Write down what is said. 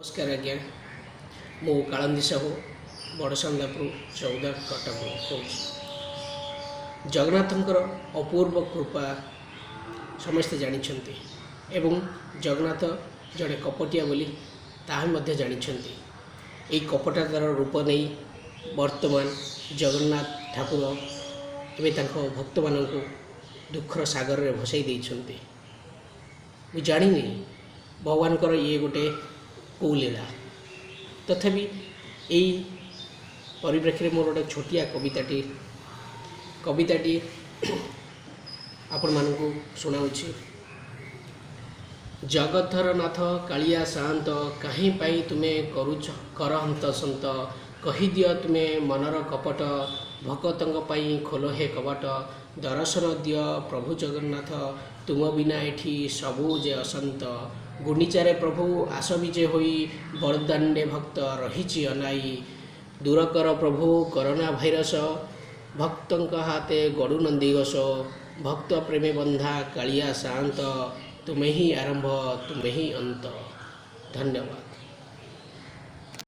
नमस्कार आज्ञा मु कालंदी साहू बड़संदापुर चौदा कटक कौच जगन्नाथंकर अपूर्व कृपा समस्ते जानिछंती एवं जगन्नाथ जड़े कपटिया बोली ताहा मध्य जानिछंती। एई कपटातार रूप नहीं वर्तमान जगन्नाथ ठाकुर एवं तांको भक्त माननकु दुखर सागर रे भसाई देइछंती। मु जानिनी भगवानकर ये गोटे कौ लीला तथापि यही परिप्रेक्षी मोर गोटे छोटिया कविताटी आपण मानकु सुनाउछि। जगतधर नाथ कालिया सात कहीं पाई तुमे करुछ कर हंत संत कही दियो तुमे मनर कपट भक्तंग पाई खोल हे कबाट दर्शन दियो प्रभु जगन्नाथ तुम बिना एठी सबु जे असंत गुंडीचारे प्रभु आस विजे होई बरदांडे भक्त रही अनाई दूर कर प्रभु कोरोना भाइरस भक्तंक हाथे गड़ु नंदीघोष भक्त प्रेमे बंधा कालिया शांत तुम्हें ही आरंभ तुम्हें ही अंत। धन्यवाद।